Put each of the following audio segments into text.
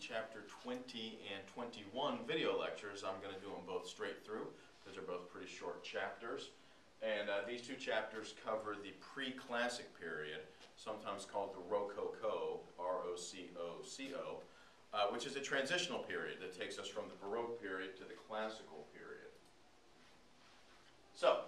chapter 20 and 21 video lectures. I'm going to do them both straight through because they're both pretty short chapters. And these two chapters cover the pre-classic period, sometimes called the Rococo, R-O-C-O-C-O, which is a transitional period that takes us from the Baroque period to the classical period. So,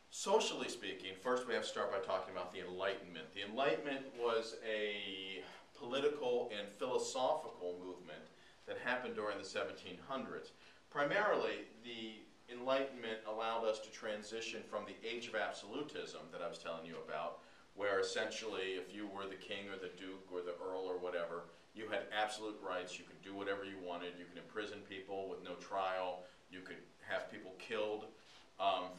socially speaking, first we have to start by talking about the Enlightenment. The Enlightenment was a political and philosophical movement that happened during the 1700s. Primarily, the Enlightenment allowed us to transition from the age of absolutism that I was telling you about, where essentially if you were the king or the duke or the earl or whatever, you had absolute rights, you could do whatever you wanted, you could imprison people with no trial, you could have people killed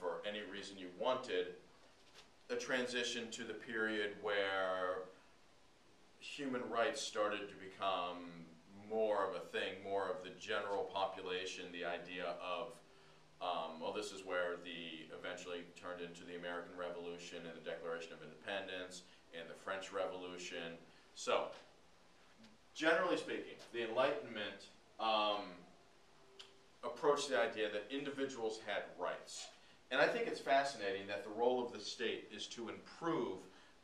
for any reason you wanted. A transition to the period where human rights started to become more of a thing, more of the general population, the idea of, well, this is where the eventually turned into the American Revolution and the Declaration of Independence and the French Revolution. So, generally speaking, the Enlightenment approached the idea that individuals had rights. And I think it's fascinating that the role of the state is to improve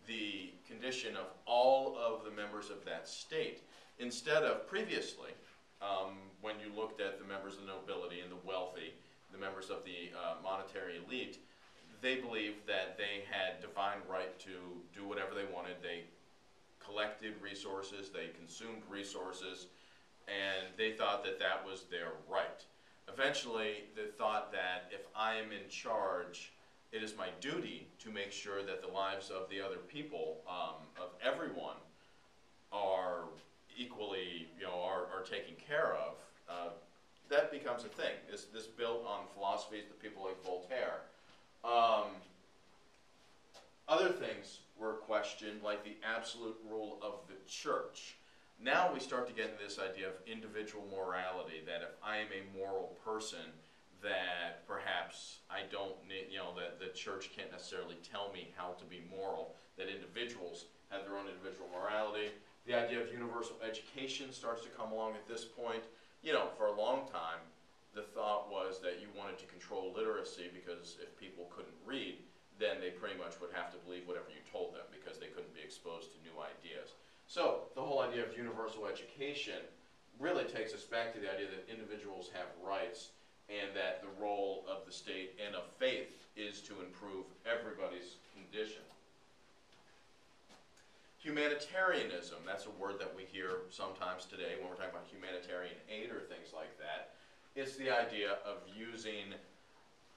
the condition of all of the members of that state, instead of previously, when you looked at the members of the nobility and the wealthy, the members of the monetary elite, they believed that they had divine right to do whatever they wanted. They collected resources, they consumed resources, and they thought that that was their right. Eventually, they thought that if I am in charge, it is my duty to make sure that the lives of the other people, of everyone, are equally, are taken care of. That becomes a thing. This built on philosophies of people like Voltaire. Other things were questioned, like the absolute rule of the church. Now we start to get into this idea of individual morality, that if I am a moral person, that perhaps I don't need, that the church can't necessarily tell me how to be moral, that individuals have their own individual morality. The idea of universal education starts to come along at this point. For a long time, the thought was that you wanted to control literacy because if people couldn't read, then they pretty much would have to believe whatever you told them because they couldn't be exposed to new ideas. So the whole idea of universal education really takes us back to the idea that individuals have rights and that the role of the state and of faith is to improve everybody's condition. Humanitarianism, that's a word that we hear sometimes today when we're talking about humanitarian aid or things like that. It's the idea of using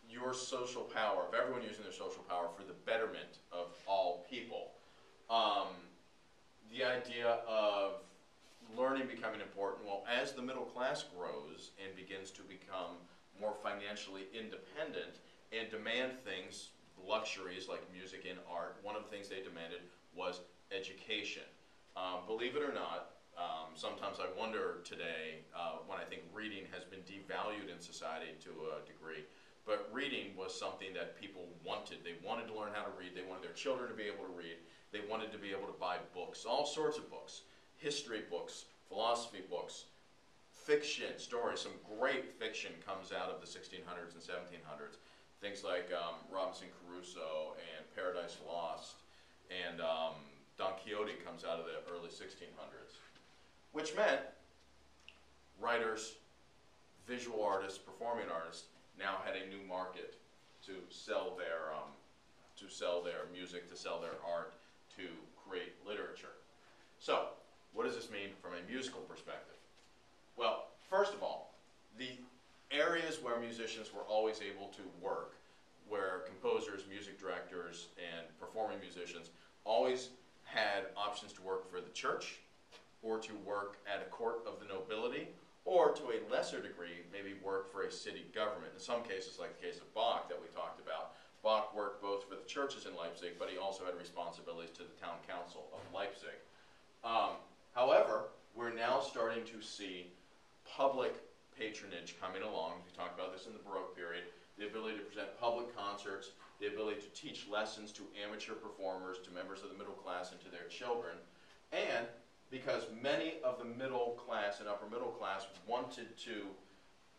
your social power, of everyone using their social power for the betterment of all people. The idea of learning becoming important, well, as the middle class grows and begins to become more financially independent and demand things, luxuries like music and art, one of the things they demanded was education. Believe it or not, sometimes I wonder today when I think reading has been devalued in society to a degree, but reading was something that people wanted. They wanted to learn how to read. They wanted their children to be able to read. They wanted to be able to buy books, all sorts of books, history books, philosophy books, fiction, stories. Some great fiction comes out of the 1600s and 1700s. Things like Robinson Crusoe and Paradise Lost, and Don Quixote comes out of the early 1600s, which meant writers, visual artists, performing artists now had a new market to sell their music, to sell their art, to create literature. So, what does this mean from a musical perspective? Well, first of all, the areas where musicians were always able to work, where composers, music directors, and performing musicians always had options to work for the church, or to work at a court of the nobility, or to a lesser degree, maybe work for a city government. In some cases, like the case of Bach that we talked about, Bach worked both for the churches in Leipzig, but he also had responsibilities to the town council of Leipzig. However, we're now starting to see public patronage coming along. We talked about this in the Baroque period. The ability to present public concerts, the ability to teach lessons to amateur performers, to members of the middle class, and to their children, and because many of the middle class and upper middle class wanted to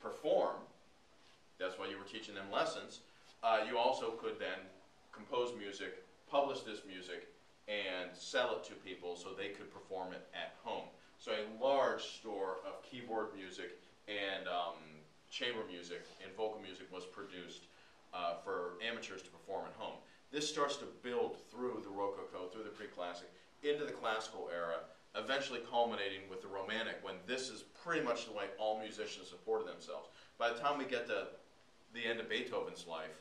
perform. That's why you were teaching them lessons. You also could then compose music, publish this music, and sell it to people so they could perform it at home. So a large store of keyboard music and chamber music and vocal music was produced for amateurs to perform at home. This starts to build through the Rococo, through the pre-classic, into the classical era, eventually culminating with the Romantic, when this is pretty much the way all musicians supported themselves. By the time we get to the end of Beethoven's life,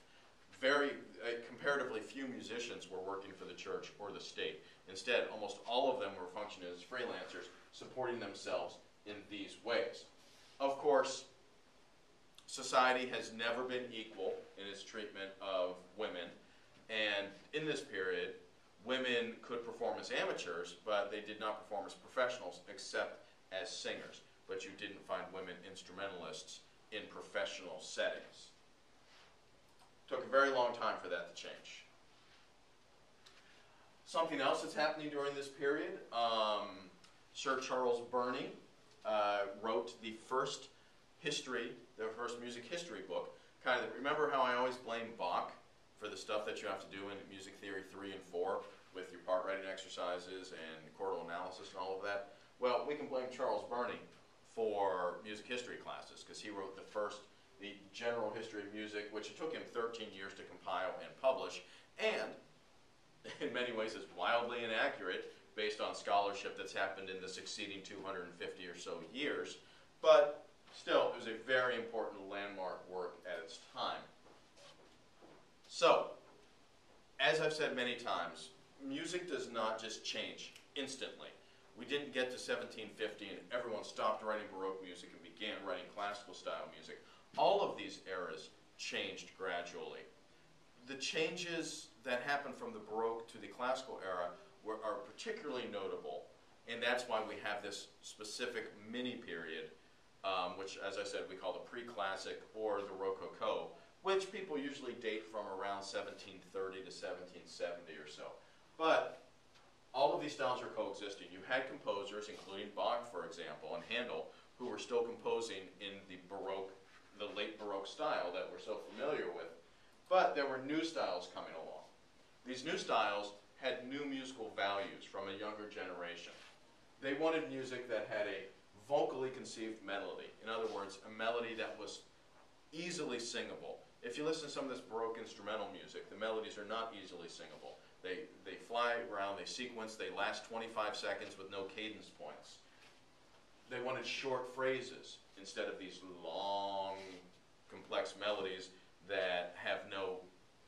comparatively few musicians were working for the church or the state. Instead, almost all of them were functioning as freelancers, supporting themselves in these ways. Of course, society has never been equal in its treatment of women, and in this period, women could perform as amateurs, but they did not perform as professionals except as singers. But you didn't find women instrumentalists in professional settings. Took a very long time for that to change. Something else that's happening during this period, Sir Charles Burney wrote the first music history book. Remember how I always blame Bach for the stuff that you have to do in Music Theory 3 and 4 with your part writing exercises and chordal analysis and all of that? Well, we can blame Charles Burney for music history classes, because he wrote the general history of music, which it took him 13 years to compile and publish, and in many ways is wildly inaccurate based on scholarship that's happened in the succeeding 250 or so years, but still, it was a very important landmark work at its time. So, as I've said many times, music does not just change instantly. We didn't get to 1750 and everyone stopped writing Baroque music and began writing classical style music. All of these eras changed gradually. The changes that happened from the Baroque to the classical era are particularly notable, and that's why we have this specific mini period, which, as I said, we call the pre-classic or the Rococo, which people usually date from around 1730 to 1770 or so. But all of these styles are coexisting. You had composers, including Bach, for example, and Handel, who were still composing in the Baroque, the late Baroque style that we're so familiar with. But there were new styles coming along. These new styles had new musical values from a younger generation. They wanted music that had a vocally conceived melody. In other words, a melody that was easily singable. If you listen to some of this Baroque instrumental music, the melodies are not easily singable. They fly around, they sequence, they last 25 seconds with no cadence points. They wanted short phrases instead of these long, complex melodies that have no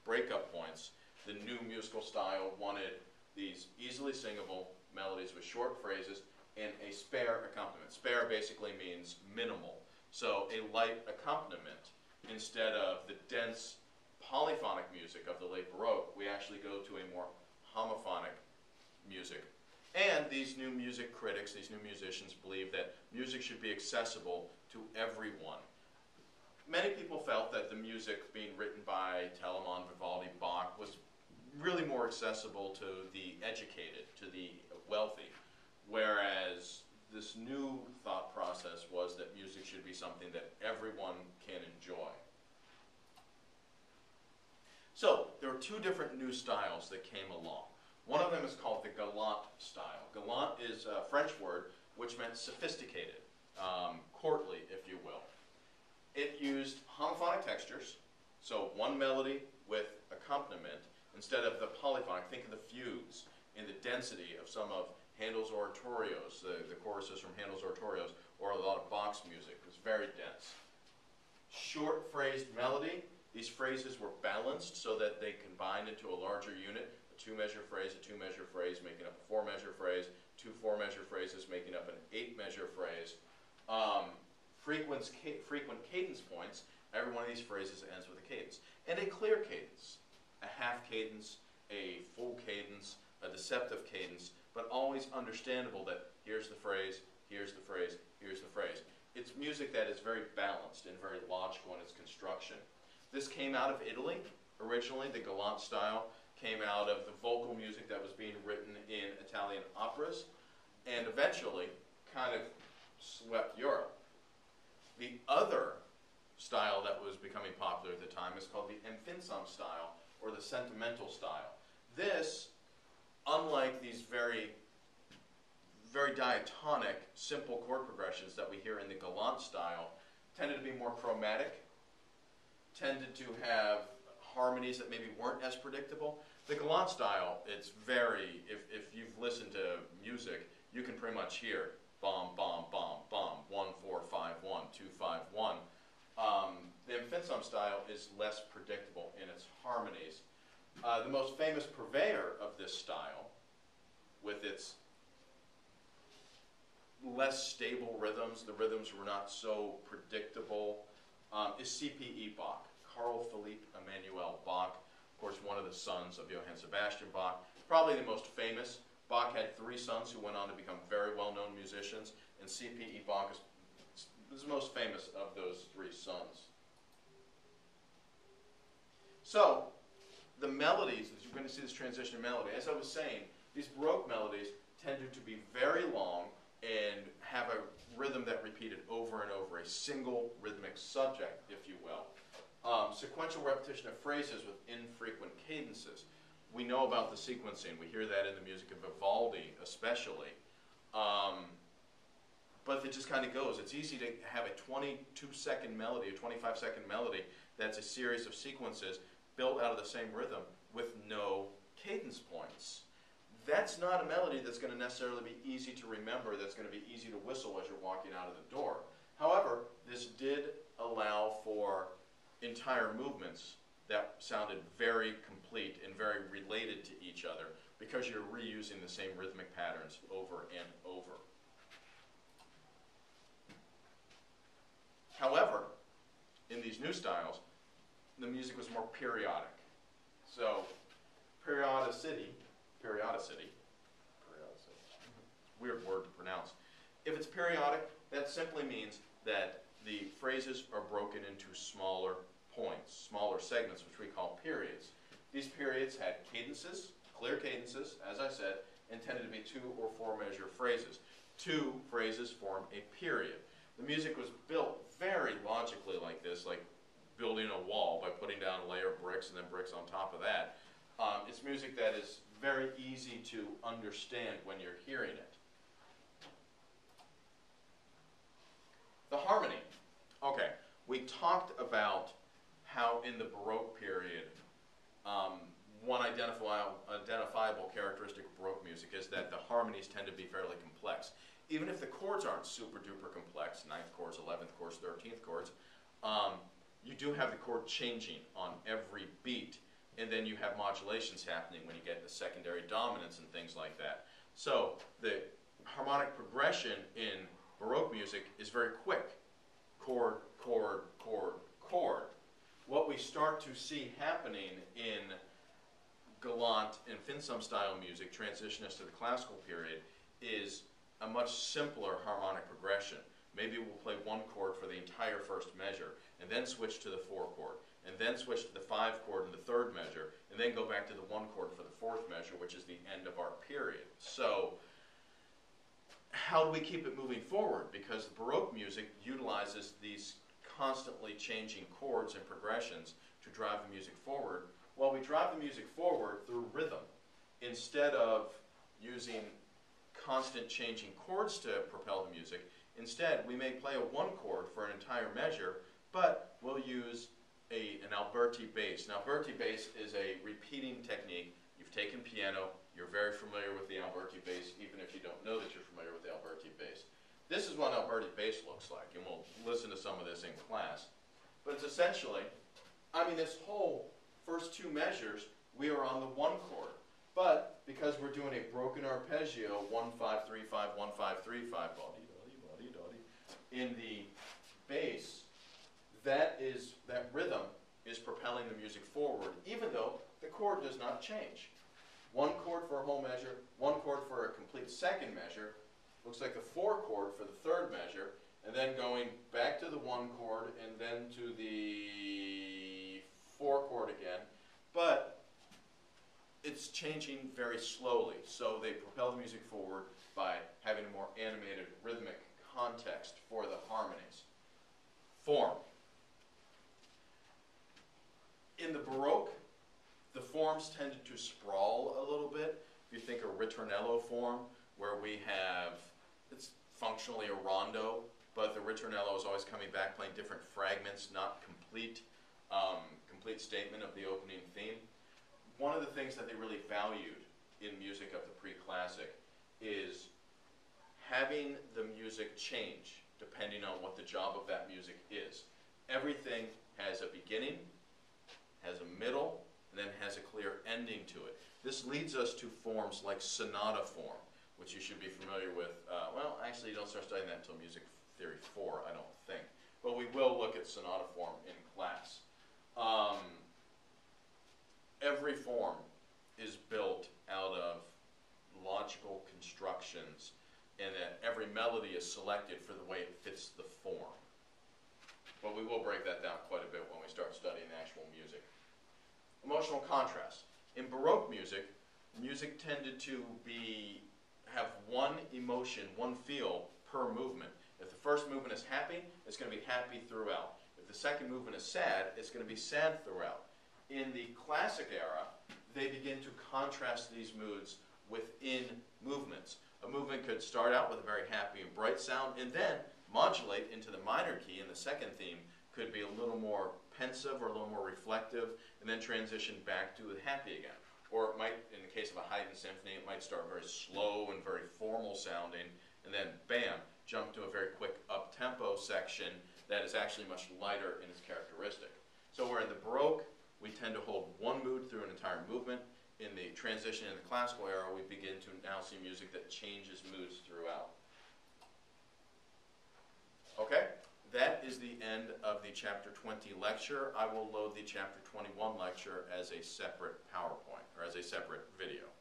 breakup points. The new musical style wanted these easily singable melodies with short phrases and a spare accompaniment. Spare basically means minimal. So a light accompaniment instead of the dense polyphonic music of the late Baroque. We actually go to a more homophonic music. And these new music critics, these new musicians, believe that music should be accessible to everyone. Many people felt that the music being written by Telemann, Vivaldi, Bach was really more accessible to the educated, to the wealthy, whereas this new thought process was that music should be something that everyone can enjoy. So, there are two different new styles that came along. One of them is called the galant style. Galant is a French word which meant sophisticated, courtly, if you will. It used homophonic textures, so one melody with accompaniment, instead of the polyphonic. Think of the fugues and the density of some of Handel's oratorios, the choruses from Handel's oratorios, or a lot of Bach's music. It was very dense. Short phrased melody. These phrases were balanced so that they combined into a larger unit. A two-measure phrase, a two-measure phrase making up a four-measure phrase, two four-measure phrases making up an eight-measure phrase. Frequent cadence points. Every one of these phrases ends with a cadence. And a clear cadence. A half cadence, a full cadence, a deceptive cadence, but always understandable that here's the phrase, here's the phrase, here's the phrase. It's music that is very balanced and very logical in its construction. This came out of Italy. Originally, the galant style came out of the vocal music that was being written in Italian operas. and eventually kind of swept Europe. The other style that was becoming popular at the time is called the Empfindsam style, or the sentimental style. This, unlike these very diatonic, simple chord progressions that we hear in the galant style, tended to be more chromatic, tended to have harmonies that maybe weren't as predictable. The galant style, it's very, if you've listened to music, you can pretty much hear bomb, bomb, bomb, bomb, 1, 4, 5, 1, 2, 5, 1. The Empfindsam style is less predictable in its harmonies. The most famous purveyor of this style, with its less stable rhythms, the rhythms were not so predictable, is C.P.E. Bach, Carl Philipp Emanuel Bach, of course one of the sons of Johann Sebastian Bach, probably the most famous. Bach had 3 sons who went on to become very well-known musicians, and C.P.E. Bach is the most famous of those 3 sons. So, the melodies, as you're going to see this transition in melody, as I was saying, these Baroque melodies tended to be very long and have a rhythm that repeated over and over, a single rhythmic subject, if you will. Sequential repetition of phrases with infrequent cadences. We know about the sequencing. We hear that in the music of Vivaldi, especially. But it just kind of goes. It's easy to have a 22-second melody, a 25-second melody that's a series of sequences built out of the same rhythm with no cadence points. That's not a melody that's going to necessarily be easy to remember, that's going to be easy to whistle as you're walking out of the door. However, this did allow for entire movements that sounded very complete and very related to each other because you're reusing the same rhythmic patterns over and over. However, in these new styles, the music was more periodic. So, periodicity, weird word to pronounce. If it's periodic, that simply means that the phrases are broken into smaller points, smaller segments, which we call periods. These periods had cadences, clear cadences, as I said, and tended to be 2 or 4 measure phrases. 2 phrases form a period. The music was built very logically like this, like building a wall by putting down a layer of bricks and then bricks on top of that. It's music that is very easy to understand when you're hearing it. The harmony. Okay, we talked about how in the Baroque period, one identifiable characteristic of Baroque music is that the harmonies tend to be fairly complex. Even if the chords aren't super duper complex, 9th chords, 11th chords, 13th chords, you do have the chord changing on every beat, and then you have modulations happening when you get the secondary dominants and things like that. So the harmonic progression in Baroque music is very quick. Chord, chord, chord, chord. What we start to see happening in galant and Empfindsam style music, transitionist to the classical period, is a much simpler harmonic progression. Maybe we'll play 1 chord for the entire first measure, and then switch to the 4 chord, and then switch to the 5 chord in the 3rd measure, and then go back to the 1 chord for the 4th measure, which is the end of our period. So, how do we keep it moving forward? Because the Baroque music utilizes these constantly changing chords and progressions to drive the music forward. Well, we drive the music forward through rhythm. Instead of using constant changing chords to propel the music, instead we may play a 1 chord for an entire measure, but we'll use an Alberti bass. An Alberti bass is a repeating technique. You've taken piano, you're very familiar with the Alberti bass, even if you don't know that you're familiar with the Alberti bass. This is what an Alberti bass looks like, and we'll listen to some of this in class. But it's essentially, this whole first 2 measures, we are on the 1 chord. But because we're doing a broken arpeggio, 1, 5, 3, 5, 1, 5, 3, 5, in the bass, that rhythm is propelling the music forward, even though the chord does not change. 1 chord for a whole measure, 1 chord for a complete 2nd measure, looks like the 4 chord for the 3rd measure, and then going back to the 1 chord and then to the 4 chord again. But it's changing very slowly. So they propel the music forward by having a more animated, rhythmic context for the harmonies. Form. In the Baroque, the forms tended to sprawl a little bit. If you think a ritornello form, where we have, it's functionally a rondo, but the ritornello is always coming back, playing different fragments, not complete statement of the opening theme. One of the things that they really valued in music of the pre-classic is having the music change depending on what the job of that music is. Everything has a beginning, has a middle, and then has a clear ending to it. This leads us to forms like sonata form, which you should be familiar with. Well, actually, you don't start studying that until Music Theory 4, I don't think. But we will look at sonata form in class. Every form is built out of logical constructions, and that every melody is selected for the way it fits the form. But we will break that down quite a bit when we start studying actual music. Emotional contrast. In Baroque music, music tended to have one emotion, one feel per movement. If the first movement is happy, it's going to be happy throughout. If the second movement is sad, it's going to be sad throughout. In the classic era, they begin to contrast these moods within movements. A movement could start out with a very happy and bright sound, and then modulate into the minor key in the second theme, could be a little more pensive or a little more reflective, and then transition back to the happy again. Or it might, in the case of a Haydn symphony, it might start very slow and very formal sounding, and then bam, jump to a very quick up-tempo section that is actually much lighter in its characteristic. So where in the Baroque, we tend to hold one mood through an entire movement. In the transition in the classical era, we begin to now see music that changes moods throughout. Okay, that is the end of the Chapter 20 lecture. I will load the Chapter 21 lecture as a separate PowerPoint, or as a separate video.